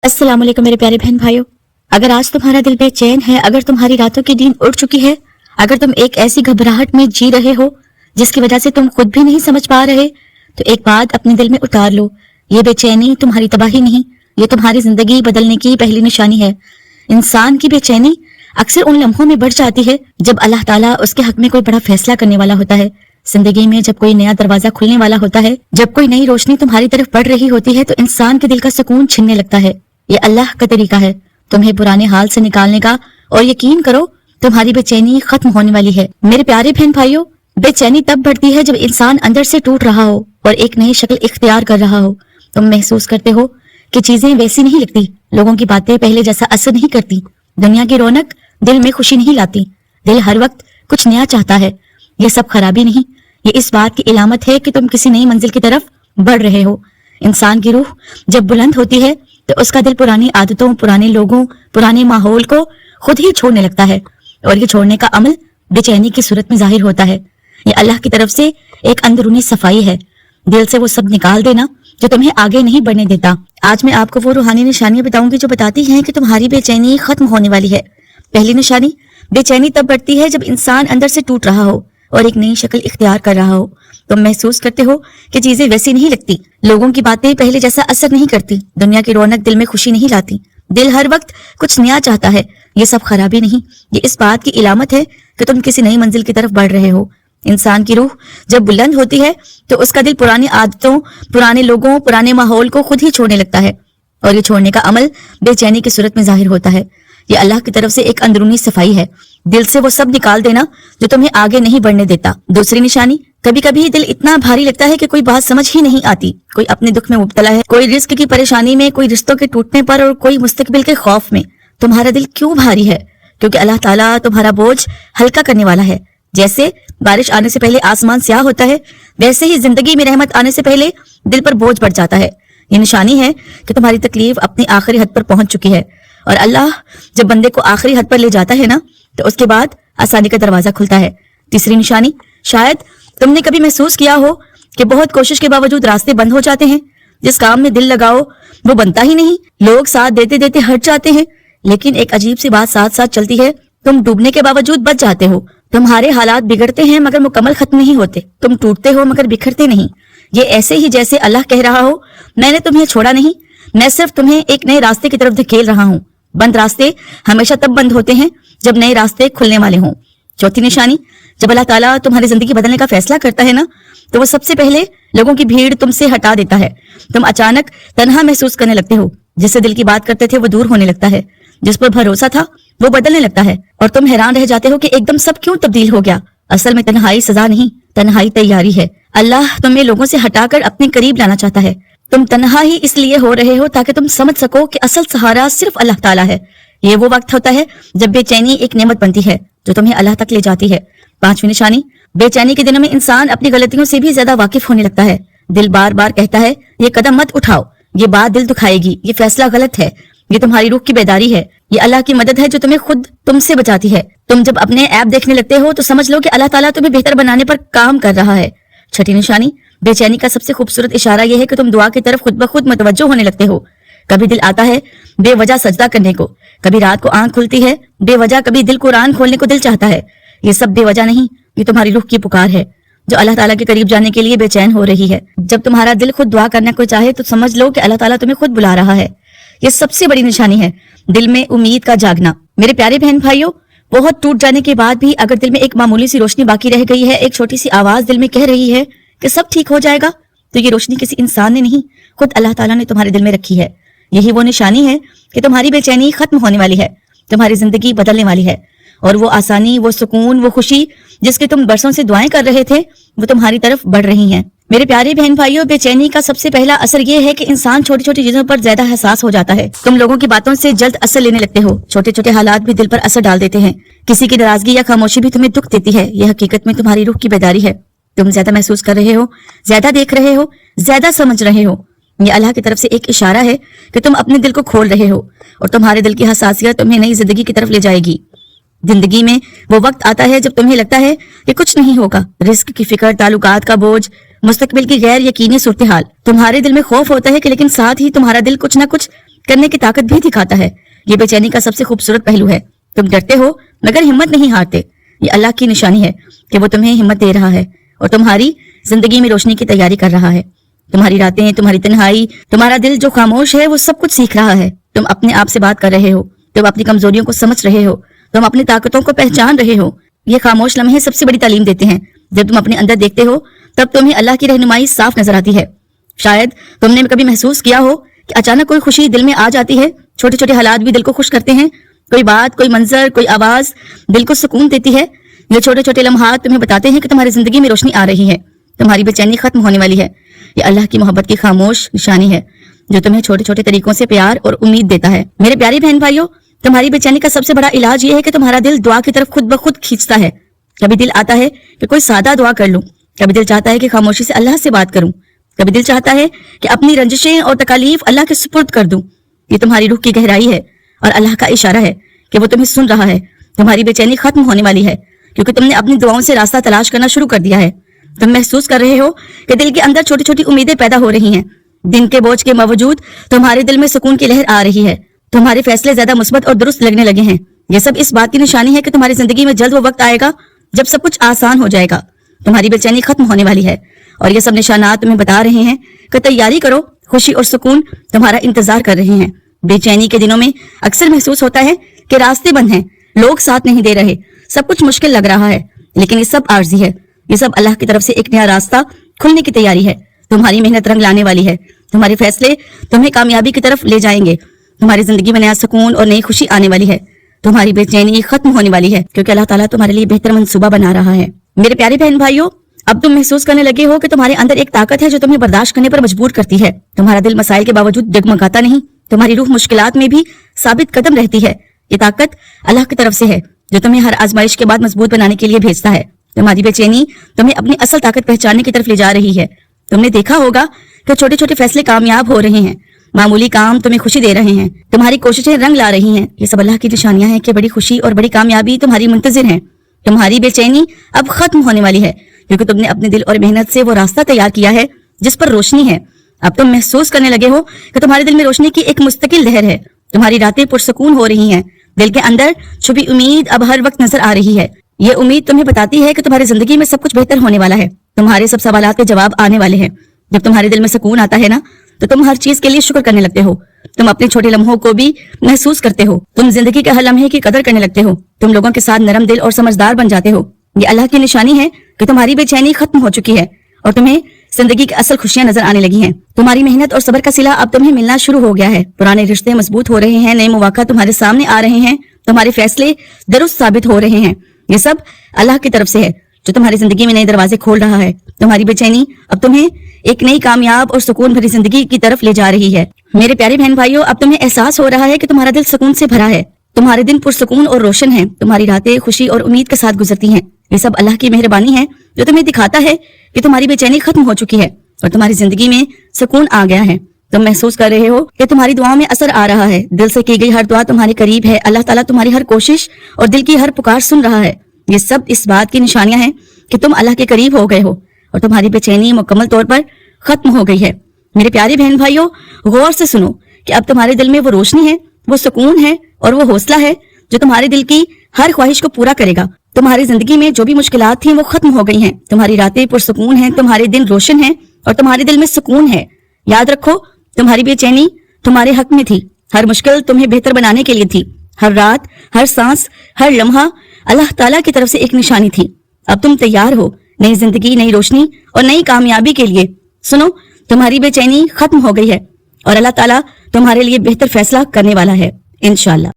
अस्सलाम वालेकुम मेरे प्यारे बहन भाइयों। अगर आज तुम्हारा दिल बेचैन है, अगर तुम्हारी रातों की नींद उड़ चुकी है, अगर तुम एक ऐसी घबराहट में जी रहे हो जिसकी वजह से तुम खुद भी नहीं समझ पा रहे, तो एक बात अपने दिल में उतार लो। ये बेचैनी तुम्हारी तबाही नहीं, ये तुम्हारी जिंदगी बदलने की पहली निशानी है। इंसान की बेचैनी अक्सर उन लम्हों में बढ़ जाती है जब अल्लाह ताला उसके हक में कोई बड़ा फैसला करने वाला होता है। जिंदगी में जब कोई नया दरवाजा खुलने वाला होता है, जब कोई नई रोशनी तुम्हारी तरफ बढ़ रही होती है, तो इंसान के दिल का सुकून छिनने लगता है। ये अल्लाह का तरीका है तुम्हें पुराने हाल से निकालने का, और यकीन करो तुम्हारी बेचैनी खत्म होने वाली है। मेरे प्यारे बहन भाइयों, बेचैनी तब बढ़ती है जब इंसान अंदर से टूट रहा हो और एक नई शक्ल इख्तियार कर रहा हो। तुम महसूस करते हो कि चीजें वैसी नहीं लगती, लोगों की बातें पहले जैसा असर नहीं करती, दुनिया की रौनक दिल में खुशी नहीं लाती, दिल हर वक्त कुछ नया चाहता है। ये सब खराबी नहीं, ये इस बात की इलामत है कि तुम किसी नई मंजिल की तरफ बढ़ रहे हो। इंसान की रूह जब बुलंद होती है तो उसका दिल पुरानी आदतों, पुराने लोगों, पुराने माहौल को खुद ही छोड़ने लगता है, और ये छोड़ने का अमल बेचैनी की सूरत में जाहिर होता है। ये अल्लाह की तरफ से एक अंदरूनी सफाई है। दिल से वो सब निकाल देना जो तुम्हें आगे नहीं बढ़ने देता। आज मैं आपको वो रूहानी निशानियां बताऊंगी जो बताती हैं कि तुम्हारी बेचैनी खत्म होने वाली है। पहली निशानी, बेचैनी तब बढ़ती है जब इंसान अंदर से टूट रहा हो और एक नई शक्ल इख्तियार कर रहा हो। तुम महसूस करते हो कि चीजें वैसी नहीं लगती, लोगों की बातें पहले जैसा असर नहीं करती, दुनिया की रौनक दिल में खुशी नहीं लाती, दिल हर वक्त कुछ नया चाहता है। ये सब खराबी नहीं, ये इस बात की इलामत है कि तुम किसी नई मंजिल की तरफ बढ़ रहे हो। इंसान की रूह जब बुलंद होती है तो उसका दिल पुरानी आदतों, पुराने लोगों, पुराने माहौल को खुद ही छोड़ने लगता है, और ये छोड़ने का अमल बेचैनी की सूरत में जाहिर होता है। ये अल्लाह की तरफ से एक अंदरूनी सफाई है। दिल से वो सब निकाल देना जो तुम्हें आगे नहीं बढ़ने देता। दूसरी निशानी, कभी कभी दिल इतना भारी लगता है कि कोई बात समझ ही नहीं आती। कोई अपने दुख में मुब्तला है, कोई रिस्क की परेशानी में, कोई रिश्तों के टूटने पर, और कोई मुस्तकबिल के खौफ में। तुम्हारा दिल क्यों भारी है? क्योंकि अल्लाह ताला तुम्हारा बोझ हल्का करने वाला है। जैसे बारिश आने से पहले आसमान स्याह होता है, वैसे ही जिंदगी में रहमत आने से पहले दिल पर बोझ बढ़ जाता है। ये निशानी है कि तुम्हारी तकलीफ अपनी आखिरी हद पर पहुंच चुकी है, और अल्लाह जब बंदे को आखिरी हद पर ले जाता है ना, तो उसके बाद आसानी का दरवाजा खुलता है। तीसरी निशानी, शायद तुमने कभी महसूस किया हो कि बहुत कोशिश के बावजूद रास्ते बंद हो जाते हैं। जिस काम में दिल लगाओ वो बनता ही नहीं, लोग साथ देते देते हट जाते हैं, लेकिन एक अजीब सी बात साथ साथ चलती है, तुम डूबने के बावजूद बच जाते हो। तुम्हारे हालात बिगड़ते हैं मगर मुकम्मल खत्म नहीं होते, तुम टूटते हो मगर बिखरते नहीं। ये ऐसे ही जैसे अल्लाह कह रहा हो, मैंने तुम्हें छोड़ा नहीं, मैं सिर्फ तुम्हें एक नए रास्ते की तरफ धकेल रहा हूँ। बंद रास्ते हमेशा तब बंद होते हैं जब नए रास्ते खुलने वाले हों। चौथी निशानी, जब अल्लाह ताला तुम्हारी जिंदगी बदलने का फैसला करता है ना, तो वो सबसे पहले लोगों की भीड़ तुमसे हटा देता है। तुम अचानक तन्हा महसूस करने लगते हो, जिससे दिल की बात करते थे वो दूर होने लगता है, जिस पर भरोसा था वो बदलने लगता है, और तुम हैरान रह जाते हो कि एकदम सब क्यों तब्दील हो गया। असल में तन्हाई सजा नहीं, तन्हाई तैयारी है। अल्लाह तुम्हें लोगों से हटाकर अपने करीब लाना चाहता है। तुम तन्हा ही इसलिए हो रहे हो ताकि तुम समझ सको कि असल सहारा सिर्फ अल्लाह ताला है। ये वो वक्त होता है जब बेचैनी एक नेमत बनती है जो तुम्हें अल्लाह तक ले जाती है। पांचवी निशानी, बेचैनी के दिनों में इंसान अपनी गलतियों से भी ज्यादा वाकिफ होने लगता है। दिल बार बार कहता है, ये कदम मत उठाओ, ये बात दिल दुखाएगी, ये फैसला गलत है। ये तुम्हारी रूह की बेदारी है। ये अल्लाह की मदद है जो तुम्हें खुद तुमसे बचाती है। तुम जब अपने ऐप देखने लगते हो तो समझ लो कि अल्लाह ताला तुम्हें बेहतर बनाने पर काम कर रहा है। छठी निशानी, बेचैनी का सबसे खूबसूरत इशारा यह है कि तुम दुआ की तरफ खुद ब खुद मुतवज्जो होने लगते हो। कभी दिल आता है बेवजह सजदा करने को, कभी रात को आंख खुलती है बेवजह, कभी दिल कुरान खोलने को दिल चाहता है। ये सब बेवजह नहीं, ये तुम्हारी रूह की पुकार है जो अल्लाह ताला के करीब जाने के लिए बेचैन हो रही है। जब तुम्हारा दिल खुद दुआ करने को चाहे तो समझ लो कि अल्लाह ताला तुम्हें खुद बुला रहा है। ये सबसे बड़ी निशानी है दिल में उम्मीद का जागना। मेरे प्यारे बहन भाइयों, बहुत टूट जाने के बाद भी अगर दिल में एक मामूली सी रोशनी बाकी रह गई है, एक छोटी सी आवाज दिल में कह रही है कि सब ठीक हो जाएगा, तो ये रोशनी किसी इंसान ने नहीं, खुद अल्लाह ताला ने तुम्हारे दिल में रखी है। यही वो निशानी है कि तुम्हारी बेचैनी खत्म होने वाली है, तुम्हारी जिंदगी बदलने वाली है, और वो आसानी, वो सुकून, वो खुशी जिसके तुम बरसों से दुआएं कर रहे थे, वो तुम्हारी तरफ बढ़ रही हैं। मेरे प्यारे बहन भाइयों, बेचैनी का सबसे पहला असर ये है कि इंसान छोटी छोटी चीजों पर ज्यादा एहसास हो जाता है। तुम लोगों की बातों से जल्द असर लेने लगते हो। छोटे छोटे हालात भी दिल पर असर डाल देते हैं। किसी की नाराजगी या खामोशी भी तुम्हें दुख देती है। यह हकीकत में तुम्हारी रूह की बेदारी है। तुम ज्यादा महसूस कर रहे हो, ज्यादा देख रहे हो, ज्यादा समझ रहे हो। ये अल्लाह की तरफ से एक इशारा है कि तुम अपने दिल को खोल रहे हो, और तुम्हारे दिल की हसासियत तुम्हें नई जिंदगी की तरफ ले जाएगी। जिंदगी में वो वक्त आता है जब तुम्हें लगता है कि कुछ नहीं होगा। रिस्क की फिक्र, ताल्लुकात का बोझ, मुस्तकबिल की गैर यकीनी सूरत हाल, तुम्हारे दिल में खौफ होता है कि लेकिन साथ ही तुम्हारा दिल कुछ ना कुछ करने की ताकत भी दिखाता है। ये बेचैनी का सबसे खूबसूरत पहलू है। तुम डरते हो मगर हिम्मत नहीं हारते। ये अल्लाह की निशानी है कि वो तुम्हें हिम्मत दे रहा है और तुम्हारी जिंदगी में रोशनी की तैयारी कर रहा है। तुम्हारी रातें, तुम्हारी तन्हाई, तुम्हारा दिल जो खामोश है वो सब कुछ सीख रहा है। तुम अपने आप से बात कर रहे हो, तुम अपनी कमजोरियों को समझ रहे हो, तुम अपनी ताकतों को पहचान रहे हो। ये खामोश लम्हे सबसे बड़ी तालीम देते हैं। जब तुम अपने अंदर देखते हो तब तुम्हें अल्लाह की रहनुमाई साफ नजर आती है। शायद तुमने कभी महसूस किया हो कि अचानक कोई खुशी दिल में आ जाती है। छोटे छोटे हालात भी दिल को खुश करते हैं। कोई बात, कोई मंजर, कोई आवाज दिल को सुकून देती है। ये छोटे छोटे लम्हात तुम्हें बताते हैं कि तुम्हारी जिंदगी में रोशनी आ रही है, तुम्हारी बेचैनी खत्म होने वाली है। ये अल्लाह की मोहब्बत की खामोश निशानी है जो तुम्हें छोटे छोटे तरीकों से प्यार और उम्मीद देता है। मेरे प्यारे बहन भाइयों, तुम्हारी बेचैनी का सबसे बड़ा इलाज ये है कि तुम्हारा दिल दुआ की तरफ खुद ब खुद खींचता है। कभी दिल आता है कि कोई सादा दुआ कर लूं, कभी दिल चाहता है कि खामोशी से अल्लाह से बात करूं, कभी दिल चाहता है कि अपनी रंजिशें और तकालीफ अल्लाह के सुपुर्द कर दूं। ये तुम्हारी रूह की गहराई है और अल्लाह का इशारा है कि वो तुम्हें सुन रहा है। तुम्हारी बेचैनी खत्म होने वाली है क्योंकि तुमने अपनी दुआओं से रास्ता तलाश करना शुरू कर दिया है। तुम महसूस कर रहे हो कि दिल के अंदर छोटी छोटी उम्मीदें पैदा हो रही हैं। दिन के बोझ के बावजूद तुम्हारे दिल में सुकून की लहर आ रही है। तुम्हारे फैसले ज्यादा मुस्बत और दुरुस्त लगने लगे हैं। ये सब इस बात की निशानी है कि तुम्हारी जिंदगी में जल्द वो वक्त आएगा जब सब कुछ आसान हो जाएगा। तुम्हारी बेचैनी खत्म होने वाली है और ये सब निशानात तुम्हें बता रहे हैं कि तैयारी करो, खुशी और सुकून तुम्हारा इंतजार कर रहे हैं। बेचैनी के दिनों में अक्सर महसूस होता है कि रास्ते बंद हैं, लोग साथ नहीं दे रहे, सब कुछ मुश्किल लग रहा है, लेकिन ये सब आर्जी है। ये सब अल्लाह की तरफ से एक नया रास्ता खुलने की तैयारी है। तुम्हारी मेहनत रंग लाने वाली है। तुम्हारे फैसले तुम्हें कामयाबी की तरफ ले जाएंगे। तुम्हारी जिंदगी में नया सुकून और नई खुशी आने वाली है। तुम्हारी बेचैनी खत्म होने वाली है क्योंकि अल्लाह ताला तुम्हारे लिए बेहतर मंसूबा बना रहा है। मेरे प्यारे बहन भाइयों, अब तुम महसूस करने लगे हो कि तुम्हारे अंदर एक ताकत है जो तुम्हें बर्दाश्त करने पर मजबूर करती है। तुम्हारा दिल मसाइल के बावजूद डगमगाता नहीं, तुम्हारी रूह मुश्किलात में भी साबित कदम रहती है। ये ताकत अल्लाह की तरफ से है जो तुम्हें हर आजमाइश के बाद मजबूत बनाने के लिए भेजता है। तुम्हारी बेचैनी तुम्हें अपनी असल ताकत पहचानने की तरफ ले जा रही है। तुमने देखा होगा कि छोटे छोटे फैसले कामयाब हो रहे हैं, मामूली काम तुम्हें खुशी दे रहे हैं, तुम्हारी कोशिशें रंग ला रही हैं। ये सब अल्लाह की निशानियां हैं कि बड़ी खुशी और बड़ी कामयाबी तुम्हारी मुंतजिर है। तुम्हारी बेचैनी अब खत्म होने वाली है क्योंकि तुमने अपने दिल और मेहनत से वो रास्ता तैयार किया है जिस पर रोशनी है। अब तुम महसूस करने लगे हो कि तुम्हारे दिल में रोशनी की एक मुस्तकिल लहर है। तुम्हारी रातें पुरसुकून हो रही हैं। दिल के अंदर छुपी उम्मीद अब हर वक्त नजर आ रही है। ये उम्मीद तुम्हें बताती है कि तुम्हारी जिंदगी में सब कुछ बेहतर होने वाला है। तुम्हारे सब सवालात के जवाब आने वाले हैं। जब तुम्हारे दिल में सुकून आता है ना, तो तुम हर चीज के लिए शुक्र करने लगते हो। तुम अपने छोटे लम्हों को भी महसूस करते हो। तुम जिंदगी के हर लम्हे की कदर करने लगते हो। तुम लोगों के साथ नरम दिल और समझदार बन जाते हो। ये अल्लाह की निशानी है कि तुम्हारी बेचैनी खत्म हो चुकी है और तुम्हें जिंदगी की असल खुशियां नजर आने लगी हैं। तुम्हारी मेहनत और सब्र का सिला अब तुम्हें मिलना शुरू हो गया है। पुराने रिश्ते मजबूत हो रहे हैं, नए मौका तुम्हारे सामने आ रहे हैं, तुम्हारे फैसले दुरुस्त साबित हो रहे हैं। ये सब अल्लाह की तरफ से है जो तुम्हारी जिंदगी में नए दरवाजे खोल रहा है। तुम्हारी बेचैनी अब तुम्हें एक नई कामयाब और सुकून भरी जिंदगी की तरफ ले जा रही है। मेरे प्यारे बहन भाइयों, अब तुम्हें एहसास हो रहा है कि तुम्हारा दिल सुकून से भरा है। तुम्हारे दिन पुरसुकून और रोशन हैं। तुम्हारी रातें खुशी और उम्मीद के साथ गुजरती हैं। ये सब अल्लाह की मेहरबानी है जो तुम्हें दिखाता है कि तुम्हारी बेचैनी खत्म हो चुकी है और तुम्हारी जिंदगी में सुकून आ गया है। तुम महसूस कर रहे हो कि तुम्हारी दुआओं में असर आ रहा है। दिल से की गई हर दुआ तुम्हारे करीब है। अल्लाह ताला तुम्हारी हर कोशिश और दिल की हर पुकार सुन रहा है। ये सब इस बात की निशानियां हैं कि तुम अल्लाह के करीब हो गए हो और तुम्हारी बेचैनी मुकम्मल तौर पर खत्म हो गई है। मेरे प्यारे बहन भाइयों, गौर से सुनो कि अब तुम्हारे दिल में वो रोशनी है, वो सुकून है और वो हौसला है जो तुम्हारे दिल की हर ख्वाहिश को पूरा करेगा। तुम्हारी जिंदगी में जो भी मुश्किलात थी वो खत्म हो गई हैं। तुम्हारी रातें पुरसुकून हैं, तुम्हारे दिन रोशन हैं और तुम्हारे दिल में सुकून है। याद रखो, तुम्हारी बेचैनी तुम्हारे हक में थी। हर मुश्किल तुम्हें बेहतर बनाने के लिए थी। हर रात, हर सांस, हर लम्हा अल्लाह ताला की तरफ से एक निशानी थी। अब तुम तैयार हो नई जिंदगी, नई रोशनी और नई कामयाबी के लिए। सुनो, तुम्हारी बेचैनी खत्म हो गई है और अल्लाह ताला तुम्हारे लिए बेहतर फैसला करने वाला है इंशाअल्लाह।